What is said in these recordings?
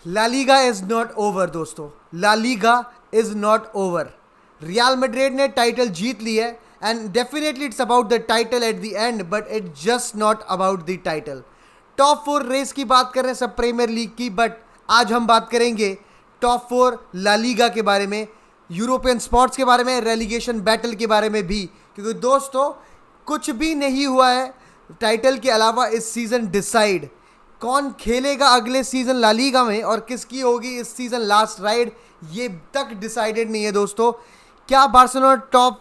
La Liga is not over दोस्तों, La Liga is not over. Real Madrid ने title जीत ली है and definitely it's about the title at the end, but it just not about the title. Top four race की बात कर रहे हैं सब प्रीमियर लीग की, बट आज हम बात करेंगे टॉप फोर ला लीगा के बारे में, यूरोपियन स्पॉट्स के बारे में, रेलीगेशन बैटल के बारे में भी, क्योंकि दोस्तों कुछ भी नहीं हुआ है टाइटल के अलावा इस सीजन डिसाइड। कौन खेलेगा अगले सीजन ला लीगा में और किसकी होगी इस सीजन लास्ट राइड, ये तक डिसाइडेड नहीं है दोस्तों। क्या बार्सिलोना टॉप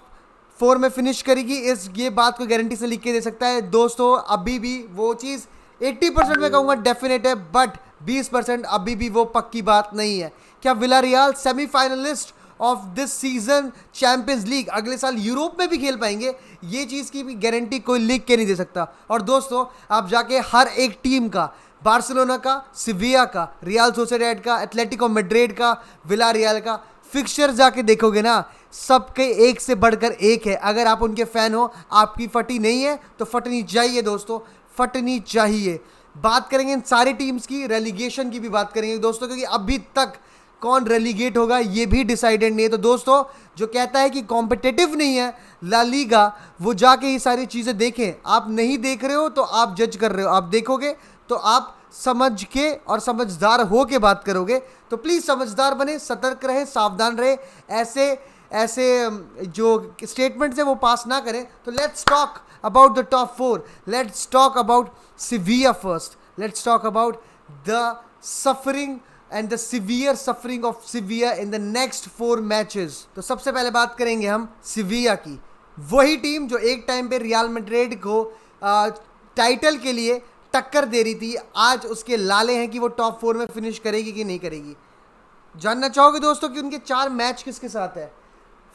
फोर में फिनिश करेगी, इस ये बात को गारंटी से लिख के दे सकता है दोस्तों। अभी भी वो चीज़ 80% में कहूँगा डेफिनेट है, बट 20% अभी भी वो पक्की बात नहीं है। क्या Villarreal semifinalist of this season champions league अगले साल यूरोप में भी खेल पाएंगे, ये चीज़ की भी गारंटी कोई लिख के नहीं दे सकता। और दोस्तों आप जाके हर एक टीम का, बार्सिलोना का, सिविया का, रियल सोसिएडाड का, एटलेटिको मैड्रिड का, विलारियल का फिक्सचर जाके देखोगे ना, सबके एक से बढ़कर एक है। अगर आप उनके फैन हो, आपकी फटी नहीं है तो फटनी चाहिए दोस्तों, फटनी चाहिए। बात करेंगे इन सारी टीम्स की, रेलीगेशन की भी बात करेंगे दोस्तों, क्योंकि अभी तक कौन रेलीगेट होगा ये भी डिसाइडेड नहीं है। तो दोस्तों जो कहता है कि कॉम्पिटिटिव नहीं है ला लीगा, वो जाके ये सारी चीज़ें देखें। आप नहीं देख रहे हो तो आप जज कर रहे हो, आप देखोगे तो आप समझ के और समझदार हो के बात करोगे। तो प्लीज़ समझदार बने, सतर्क रहे, सावधान रहे, ऐसे ऐसे जो स्टेटमेंट्स है वो पास ना करें। तो let's talk about the top four, let's talk about सिविया first, let's talk about the suffering and the severe suffering of सिविया in the next 4 matches. तो सबसे पहले बात करेंगे हम सिविया की, वही टीम जो एक टाइम पे रियल मैड्रिड को टाइटल के लिए टक्कर दे रही थी। आज उसके लाले हैं कि वो टॉप 4 में फिनिश करेगी कि नहीं करेगी। जानना चाहोगे दोस्तों कि उनके 4 मैच किसके साथ है।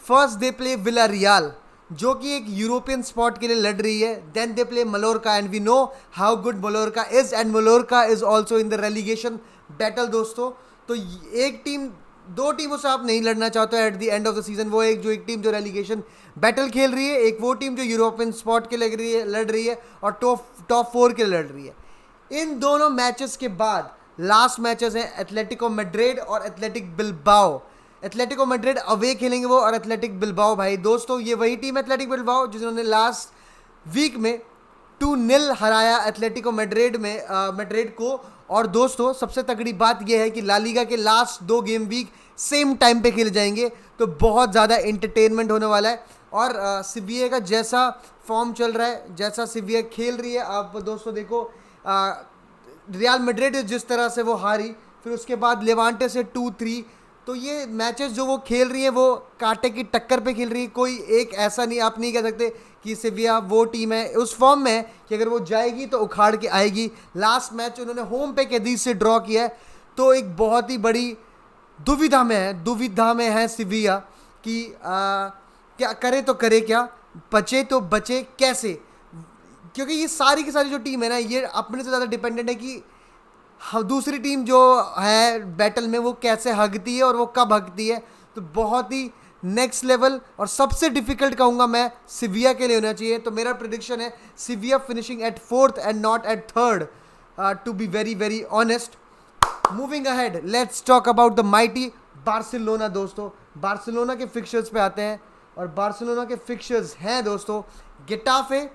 फर्स्ट दे प्ले विलारियल, जो कि एक यूरोपियन स्पॉट के लिए लड़ रही है। Then they play Mallorca and we know how good Mallorca is, and Mallorca is also in the relegation battle दोस्तों। तो एक टीम, 2 टीमों से आप नहीं लड़ना चाहते eight the end of the season. वो एक टीम जो रेलीगेशन बैटल खेल रही है, एक वो टीम जो यूरोपियन स्पॉट के लड़ रही है और टॉप 4 के लिए लड़ रही है। इन दोनों मैचेस के बाद लास्ट मैचेस हैं एटलेटिको मैड्रिड और athletic Bilbao. Atletico Madrid away खेलेंगे वो, और एथलेटिक बिलबाओ भाई दोस्तों ये वही टीम एथलेटिक बिलबाओ जिन्होंने लास्ट वीक में 2-0 हराया एथलेटिको मैड्रिड को। और दोस्तों सबसे तगड़ी बात यह है कि ला लीगा के last 2 game week same time पे खेले जाएंगे, तो बहुत ज़्यादा एंटरटेनमेंट होने वाला है। और सिविया का जैसा फॉर्म चल रहा है, जैसा सिविया खेल रही है, आप दोस्तों देखो रियल मैड्रिड जिस तरह से वो हारी, फिर उसके बाद लेवांटे से 2-3, तो ये मैचेस जो वो खेल रही है वो कांटे की टक्कर पे खेल रही है। कोई एक ऐसा नहीं, आप नहीं कह सकते कि सिविया वो टीम है उस फॉर्म में है कि अगर वो जाएगी तो उखाड़ के आएगी। लास्ट मैच उन्होंने होम पे कैदीज से ड्रॉ किया है, तो एक बहुत ही बड़ी दुविधा में है सिविया कि क्या करे तो करे क्या, बचे तो बचे कैसे, क्योंकि ये सारी की सारी जो टीम है ना, ये अपने से ज़्यादा डिपेंडेंट है कि दूसरी टीम जो है बैटल में वो कैसे हगती है और वो कब हगती है। तो बहुत ही नेक्स्ट लेवल और सबसे डिफिकल्ट कहूँगा मैं सिविया के लिए होना चाहिए। तो मेरा प्रिडिक्शन है Sevilla finishing at 4th and not at 3rd, to be very very honest. Moving ahead, let's talk about the mighty Barcelona दोस्तों। बार्सिलोना के फिक्चर्स पे आते हैं, और बार्सिलोना के फिक्चर्स हैं दोस्तों Getafe,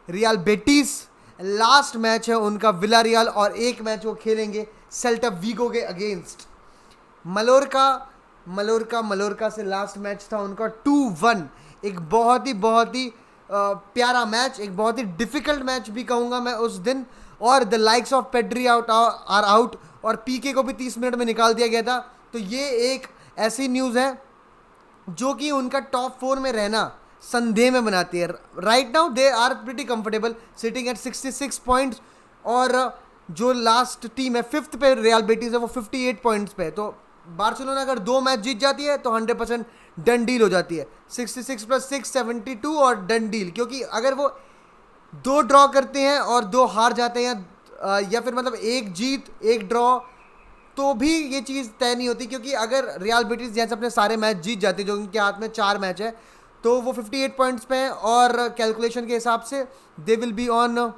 Real Betis, last match है उनका विलारियल, और एक मैच वो खेलेंगे सेल्टा वीगो के अगेंस्ट। मलोरका से लास्ट मैच था उनका 2-1, एक बहुत ही प्यारा मैच, एक बहुत ही डिफिकल्ट मैच भी कहूँगा मैं उस दिन। और the likes of Pedri are out, और पीके को भी 30 मिनट में निकाल दिया गया था। तो ये एक ऐसी न्यूज़ है जो कि उनका टॉप 4 में रहना संदेह में बनाती है। Right now they are pretty comfortable sitting at 66 points, और जो लास्ट टीम है 5th पे रियल बेटिस है वो 58 पॉइंट्स पे है। तो बार्सिलोना अगर 2 मैच जीत जाती है तो 100% डन डील हो जाती है। 66 + 6 72 और डन डील, क्योंकि अगर वो 2 ड्रॉ करते हैं और 2 हार जाते हैं या फिर मतलब 1 जीत 1 ड्रॉ, तो भी ये चीज़ तय नहीं होती। क्योंकि अगर रियल बेटिस जैसे अपने सारे मैच जीत जाती है, जो उनके हाथ में 4 मैच है, तो वो 58 पॉइंट्स पे हैं, और कैलकुलेशन के हिसाब से दे विल बी ऑन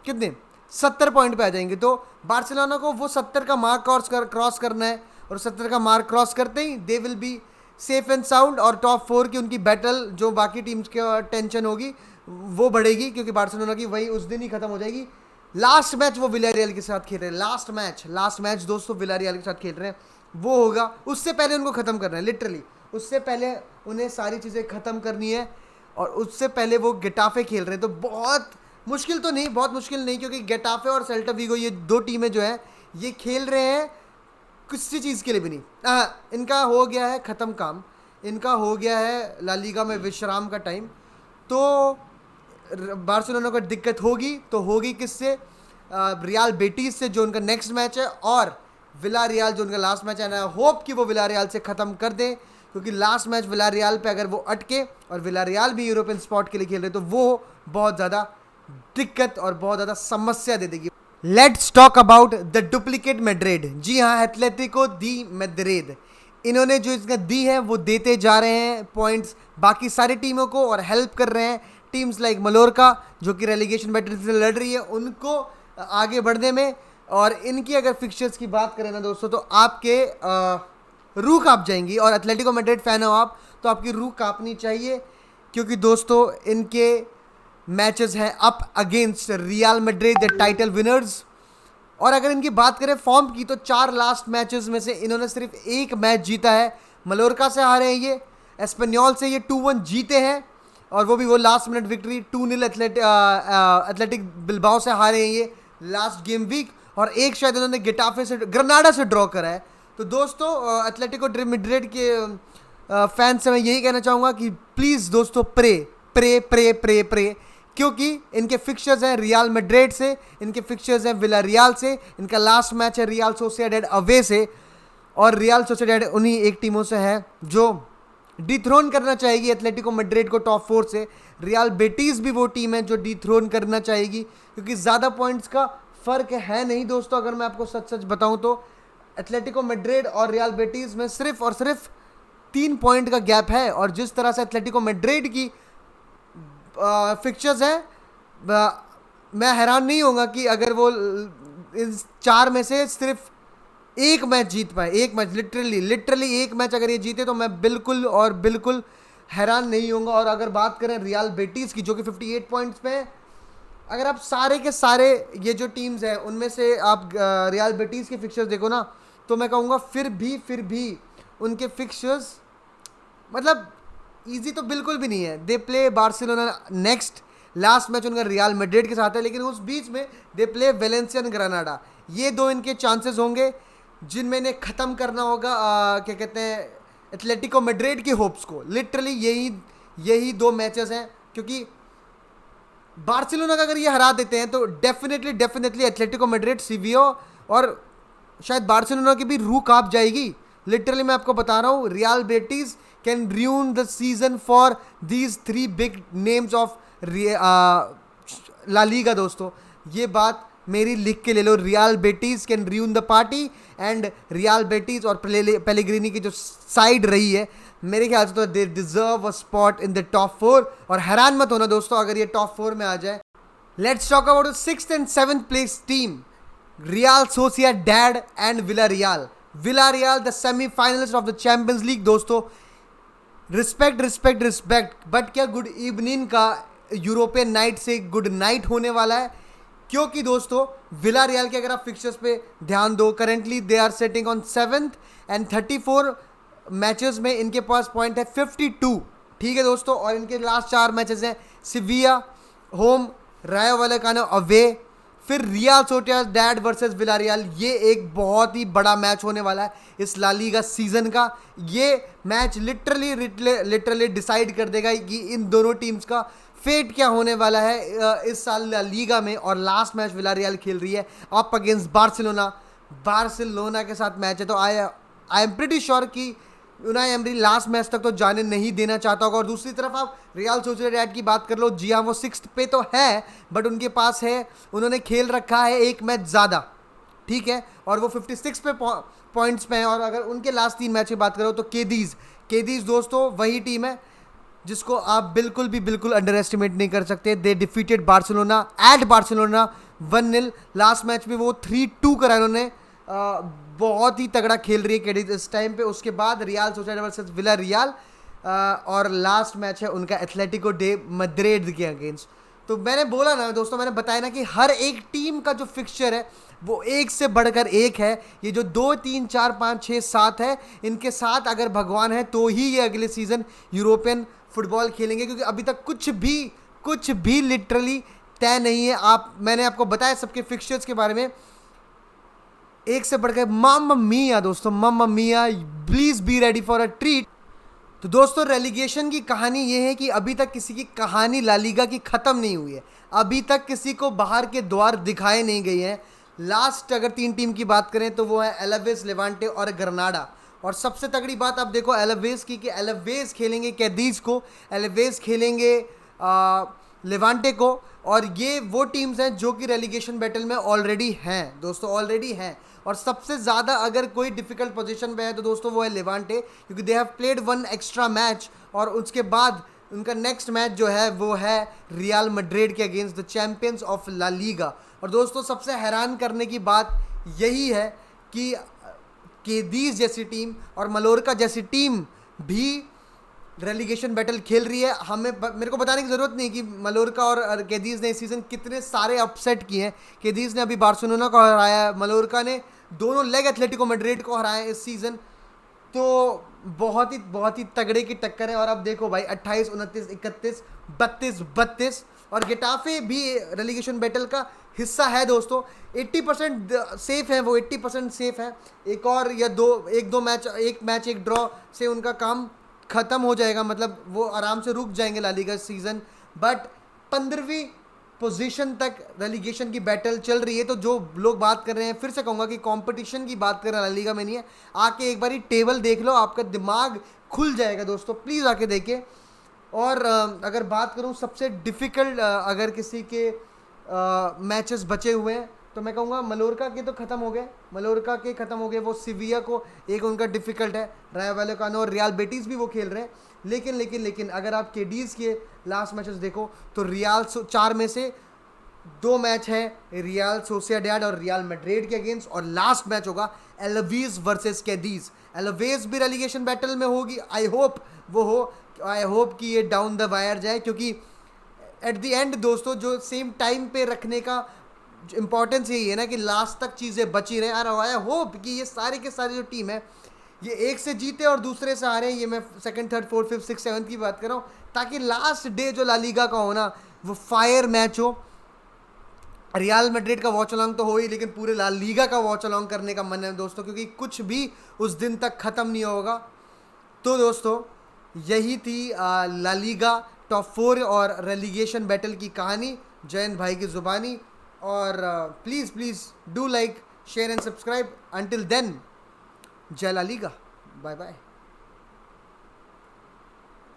कितने 70 पॉइंट पे आ जाएंगे। तो बार्सिलोना को वो 70 का मार्क क्रॉस करना है, और 70 का मार्क क्रॉस करते ही they will be safe and sound, और टॉप 4 की उनकी बैटल जो बाकी टीम्स की टेंशन होगी वो बढ़ेगी, क्योंकि बार्सिलोना की वही उस दिन ही खत्म हो जाएगी। लास्ट मैच वो विलारियल के साथ खेल रहे हैं, लास्ट मैच दोस्तों विलारियल के साथ खेल रहे हैं, वो होगा। उससे पहले उनको ख़त्म करना है, लिटरली उससे पहले उन्हें सारी चीज़ें ख़त्म करनी है, और उससे पहले वो गेटाफे खेल रहे हैं। तो बहुत मुश्किल तो नहीं, बहुत मुश्किल नहीं, क्योंकि गेटाफे और सेल्टा विगो ये दो टीमें जो हैं ये खेल रहे हैं किसी चीज़ के लिए भी नहीं। इनका हो गया है ख़त्म काम, इनका हो गया है ला लीगा में विश्राम का टाइम। तो बार्सिलोना को दिक्कत होगी तो होगी किससे? रियाल बेटीज से, जो उनका नेक्स्ट मैच है, और विलारियल जो उनका लास्ट मैच है। आई होप कि वो विलारियल से ख़त्म कर दें, क्योंकि लास्ट मैच विलारियल पे अगर वो अटके और विलारियल भी यूरोपियन स्पॉट के लिए खेल रहे तो वो बहुत ज़्यादा दिक्कत और बहुत ज़्यादा समस्या दे देगी। Let's talk about the duplicate Madrid. जी हाँ, एथलेटिको दी मैड्रिड, इन्होंने जो इसका दी है वो देते जा रहे हैं पॉइंट्स बाकी सारी टीमों को, और हेल्प कर रहे हैं टीम्स लाइक मलोरका जो कि रेलीगेशन बैटल से लड़ रही है उनको आगे बढ़ने में। और इनकी अगर फिक्चर्स की बात करें ना दोस्तों, तो आपके रूह काँप जाएंगी, और एथलेटिको मैड्रिड फैन हो आप तो आपकी रूह काँपनी चाहिए, क्योंकि दोस्तों इनके मैचेस हैं up against real Madrid the title winners. और अगर इनकी बात करें फॉर्म की, तो 4 लास्ट मैचेस में से इन्होंने सिर्फ एक मैच जीता है। मलोरका से हारे हैं ये, एस्पेन्योल से ये 2-1 जीते हैं, और वो last minute victory 2-0 athletic Bilbao से हारे हैं ये लास्ट गेम वीक, और एक शायद उन्होंने गेटाफे से, ग्रनाडा से ड्रॉ करा है। तो दोस्तों एथलेटिको मैड्रिड के फैंस से मैं यही कहना चाहूँगा कि प्लीज़ दोस्तों pray pray pray pray pray, क्योंकि इनके फिक्चर्स हैं रियल मैड्रिड से, इनके फिक्चर्स हैं विलारियल से, इनका लास्ट मैच है रियल सोसिएडेड अवे से, और रियल सोसिएडेड उन्हीं एक टीमों से है जो डिथ्रोन करना चाहेगी एथलेटिको मैड्रिड को टॉप 4 से। रियल बेटीज भी वो टीम है जो डिथ्रोन करना चाहेगी, क्योंकि ज़्यादा पॉइंट्स का फ़र्क है नहीं दोस्तों। अगर मैं आपको सच सच बताऊं तो एथलेटिको मैड्रिड और रियल बेटीज में सिर्फ और सिर्फ 3 पॉइंट का गैप है, और जिस तरह से एथलेटिको मैड्रिड की फिक्चर्स हैं, मैं हैरान नहीं होगा कि अगर वो इस 4 में से सिर्फ एक मैच जीत पाए, एक मैच, लिटरली एक मैच अगर ये जीते तो मैं बिल्कुल और बिल्कुल हैरान नहीं होऊंगा। और अगर बात करें रियल बेटीज की जो कि 58 पॉइंट्स पे है, अगर आप सारे के सारे ये जो टीम्स हैं उनमें से आप रियल बेटीज के फिक्चर्स देखो ना, तो मैं कहूँगा फिर भी उनके फिक्चर्स मतलब इजी तो बिल्कुल भी नहीं है। They play Barcelona next, last match उनका रियल मैड्रिड के साथ है, लेकिन उस बीच में they play Valencia and Grenada. ये दो इनके चांसेस होंगे जिनमें इन्हें ख़त्म करना होगा क्या कहते हैं एथलेटिको मैड्रिड की होप्स को। लिटरली यही 2 मैचेस हैं, क्योंकि बार्सिलोना का अगर ये हरा देते हैं तो डेफिनेटली एथलेटिको मैड्रिड, सीवियो और शायद बार्सिलोना की भी रूह काँप जाएगी। लिटरली मैं आपको बता रहा हूँ, Real Betis can ruin the season for these 3 big names of La Liga. दोस्तों ये बात मेरी लिख के ले लो, Real Betis can ruin the party, and Real Betis और पेलेग्रिनी की जो साइड रही है मेरे ख्याल से तो they deserve a spot in the top 4। और हैरान मत होना दोस्तों अगर ये टॉप 4 में आ जाए। Let's talk about the 6th and 7th place team, Real Sociedad and Villarreal the semifinalist of the Champions League. दोस्तों रिस्पेक्ट, बट क्या गुड इवनिंग का यूरोपियन नाइट से गुड नाइट होने वाला है, क्योंकि दोस्तों विलारियल के अगर आप फिक्चर्स पे ध्यान दो, currently they are sitting on 7th and 34 matches में इनके पास पॉइंट है 52। ठीक है दोस्तों, और इनके लास्ट 4 मैचेस हैं सिविया होम, रायो वैलेकानो अवे, फिर रियल सोसिएडेड वर्सेस विलारियल। ये एक बहुत ही बड़ा मैच होने वाला है इस ला लीगा सीजन का। ये मैच लिटरली डिसाइड कर देगा कि इन दोनों टीम्स का फेट क्या होने वाला है इस साल ला लीगा में। और लास्ट मैच विलारियल खेल रही है अप अगेंस्ट बार्सिलोना के साथ मैच है। तो आई एम प्रीटी श्योर कि उनाई एमरी लास्ट मैच तक तो जाने नहीं देना चाहता होगा। और दूसरी तरफ आप रियल सोसिएडेड की बात कर लो, जी हाँ वो 6th पे तो है, बट उनके पास है, उन्होंने खेल रखा है एक मैच ज़्यादा, ठीक है, और वो 56 पे पॉइंट्स पे हैं। और अगर उनके लास्ट 3 मैच की बात करो तो केदीज दोस्तों वही टीम है जिसको आप बिल्कुल अंडर एस्टिमेट नहीं कर सकते। They defeated Barcelona at Barcelona 1-0। Last match में वो 3-2 करा इन्होंने। बहुत ही तगड़ा खेल रही है कैडिज इस टाइम पे। उसके बाद real society versus villa real, और लास्ट मैच है उनका एथलेटिको डे मद्रिद के अगेंस्ट। तो मैंने बोला ना दोस्तों, मैंने बताया ना कि हर एक टीम का जो फिक्सचर है वो एक से बढ़कर एक है। ये जो 2, 3, 4, 5, 6, 7 है, इनके साथ अगर भगवान है तो ही ये अगले सीज़न यूरोपियन फुटबॉल खेलेंगे, क्योंकि अभी तक कुछ भी लिटरली तय नहीं है। मैंने आपको बताया सबके फिक्सचर्स के बारे में, एक से बढ़कर मामा मिया दोस्तों, mamma mia, please be ready for a treat. तो दोस्तों रेलीगेशन की कहानी ये है कि अभी तक किसी की कहानी ला लीगा की ख़त्म नहीं हुई है। अभी तक किसी को बाहर के द्वार दिखाए नहीं गए हैं। लास्ट अगर 3 टीम की बात करें तो वो है एलावेस, लेवांटे और ग्रनाडा। और सबसे तगड़ी बात आप देखो एलावेस की, कि एलावेस खेलेंगे कैदीज को, एलावेस खेलेंगे लेवांटे को, और ये वो टीम्स हैं जो कि रेलीगेशन बैटल में ऑलरेडी हैं दोस्तों, ऑलरेडी हैं। और सबसे ज़्यादा अगर कोई डिफिकल्ट पोजीशन पे है तो दोस्तों वो है लेवांटे, क्योंकि they have played 1 extra match, और उसके बाद उनका नेक्स्ट मैच जो है वो है रियल मैड्रिड के against the champions of La Liga. और दोस्तों सबसे हैरान करने की बात यही है कि केदीज जैसी टीम और मलोरका जैसी टीम भी रेलीगेशन बैटल खेल रही है। मेरे को बताने की ज़रूरत नहीं कि मलोरका और केदीज ने इस सीज़न कितने सारे अपसेट किए हैं। केदीज ने अभी बार्सिलोना को हराया है, मलोरका ने दोनों लेग एथलेटिको मैड्रिड को हराया है इस सीज़न। तो बहुत ही तगड़े की टक्कर है। और अब देखो भाई 28, 29, 31, 32, और गेटाफे भी रेलीगेशन बैटल का हिस्सा है दोस्तों। 80% सेफ है वो, 80% सेफ है। एक दो मैच, एक ड्रॉ से उनका काम ख़त्म हो जाएगा, मतलब वो आराम से रुक जाएंगे ला लीगा सीज़न। बट 15वीं पोजीशन तक रेलीगेशन की बैटल चल रही है। तो जो लोग बात कर रहे हैं, फिर से कहूँगा कि कंपटीशन की बात कर रहे हैं ला लीगा में नहीं है, आके एक बारी टेबल देख लो, आपका दिमाग खुल जाएगा दोस्तों, प्लीज़ आके देखें। और अगर बात करूँ सबसे डिफ़िकल्ट अगर किसी के मैचेस बचे हुए हैं तो मैं कहूँगा मलोरका के तो ख़त्म हो गए, मलोरका के ख़त्म हो गए। वो सिविया को एक उनका डिफ़िकल्ट है, रायो वैलेकानो और रियल बेटिस भी वो खेल रहे हैं। लेकिन अगर आप केडीज़ के लास्ट मैचेस देखो तो रियल 4 में से 2 मैच है रियल सोसिएडाड और रियल मैड्रिड के अगेंस्ट, और लास्ट मैच होगा एलावेस वर्सेस कैदीज। एलावेस भी रेलीगेशन बैटल में होगी, आई होप कि ये डाउन द वायर जाए, क्योंकि एट द एंड दोस्तों जो सेम टाइम पे रखने का इंपॉर्टेंस यही है ना कि लास्ट तक चीज़ें बची रहें। आई होप कि ये सारे के सारे जो टीम है ये एक से जीते और दूसरे से हारे। ये मैं 2nd, 3rd, 4th, 5th, 6th, 7th की बात कर रहा हूँ, ताकि लास्ट डे जो ला लीगा का हो ना वो फायर मैच हो। रियल मैड्रिड का वॉच अलॉन्ग तो हो ही, लेकिन पूरे ला लीगा का वॉच अलॉन्ग करने का मन है दोस्तों, क्योंकि कुछ भी उस दिन तक ख़त्म नहीं होगा। तो दोस्तों यही थी ला लीगा टॉप 4 और रेलीगेशन बैटल की कहानी, जयंत भाई की ज़ुबानी। और please do like, share and subscribe. Until then, जय ला लीगा, बाय बाय।